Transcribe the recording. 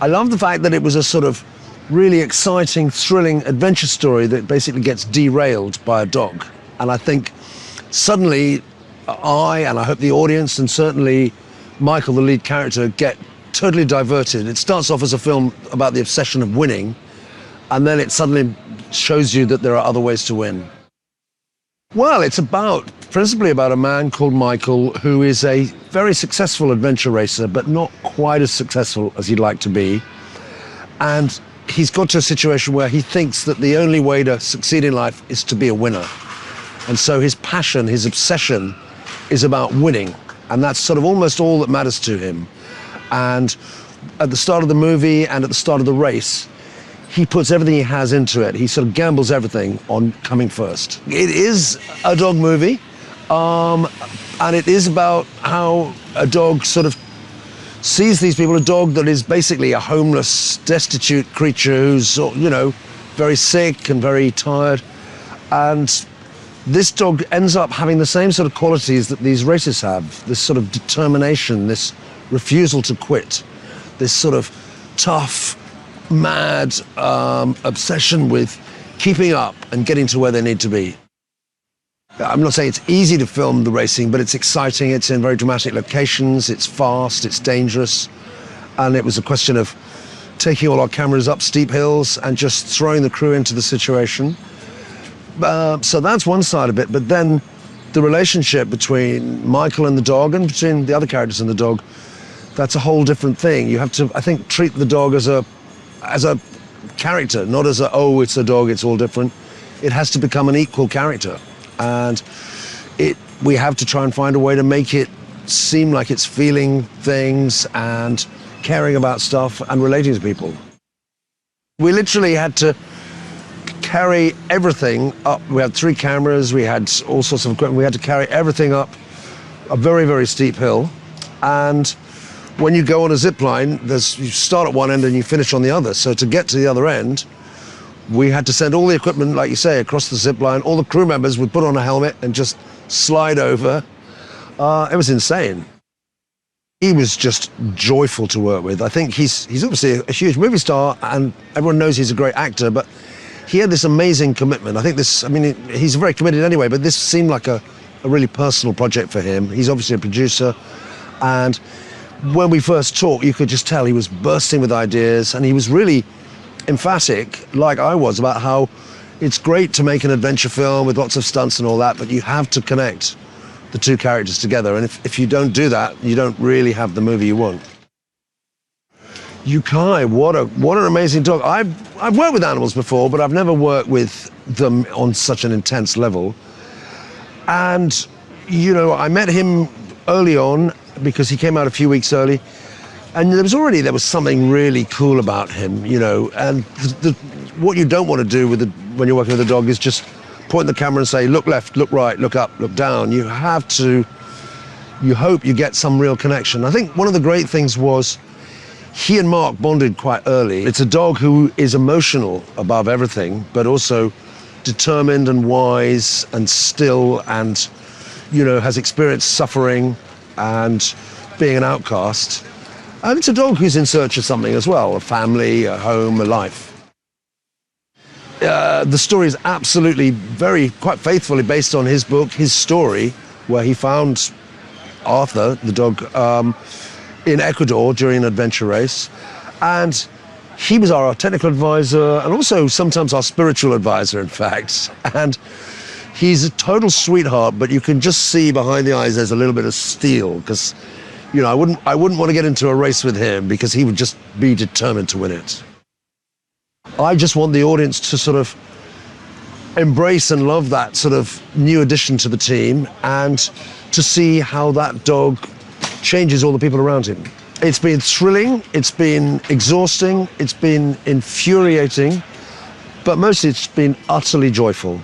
I love the fact that it was a sort of really exciting, thrilling adventure story that basically gets derailed by a dog. And I think suddenly and I hope the audience, and certainly Michael, the lead character, get totally diverted. It starts off as a film about the obsession of winning, and then it suddenly shows you that there are other ways to win. Well, it's principally about a man called Michael who is a very successful adventure racer, but not quite as successful as he'd like to be. And he's got to a situation where he thinks that the only way to succeed in life is to be a winner. And so his passion, his obsession is about winning. And that's sort of almost all that matters to him. And at the start of the movie and at the start of the race, he puts everything he has into it. He sort of gambles everything on coming first. It is a dog movie, and it is about how a dog sort of sees these people, a dog that is basically a homeless, destitute creature who's, you know, very sick and very tired. And this dog ends up having the same sort of qualities that these races have, this sort of determination, this refusal to quit, this sort of tough, mad obsession with keeping up and getting to where they need to be. I'm not saying it's easy to film the racing, but it's exciting. It's in very dramatic locations. It's fast. It's dangerous. And it was a question of taking all our cameras up steep hills and just throwing the crew into the situation. So that's one side of it. But then the relationship between Michael and the dog and between the other characters and the dog, that's a whole different thing. You have to, I think, treat the dog as a character, not as it's a dog, it's all different. It has to become an equal character. And we have to try and find a way to make it seem like it's feeling things and caring about stuff and relating to people. We literally had to carry everything up. We had 3 cameras, we had all sorts of equipment. We had to carry everything up a very, very steep hill. And when you go on a zip line, you start at one end and you finish on the other. So to get to the other end, we had to send all the equipment, like you say, across the zip line. All the crew members would put on a helmet and just slide over. It was insane. He was just joyful to work with. I think he's obviously a huge movie star, and everyone knows he's a great actor, but he had this amazing commitment. I think he's very committed anyway, but this seemed like a really personal project for him. He's obviously a producer, and when we first talked, you could just tell he was bursting with ideas, and he was really emphatic, like I was, about how it's great to make an adventure film with lots of stunts and all that, but you have to connect the 2 characters together. And if you don't do that, you don't really have the movie you want. Yukai, what an amazing dog. I've worked with animals before, but I've never worked with them on such an intense level. And, you know, I met him early on because he came out a few weeks early. And there was something really cool about him, you know. And what you don't want to do when you're working with a dog is just point the camera and say, look left, look right, look up, look down. You hope you get some real connection. I think one of the great things was he and Mark bonded quite early. It's a dog who is emotional above everything, but also determined and wise and still and, you know, has experienced suffering and being an outcast. And it's a dog who's in search of something as well, a family, a home, a life. The story is absolutely quite faithfully based on his book, his story, where he found Arthur, the dog, in Ecuador during an adventure race. And he was our technical advisor and also sometimes our spiritual advisor, in fact. And he's a total sweetheart, but you can just see behind the eyes there's a little bit of steel, because, you know, I wouldn't want to get into a race with him because he would just be determined to win it. I just want the audience to sort of embrace and love that sort of new addition to the team and to see how that dog changes all the people around him. It's been thrilling, it's been exhausting, it's been infuriating, but mostly it's been utterly joyful.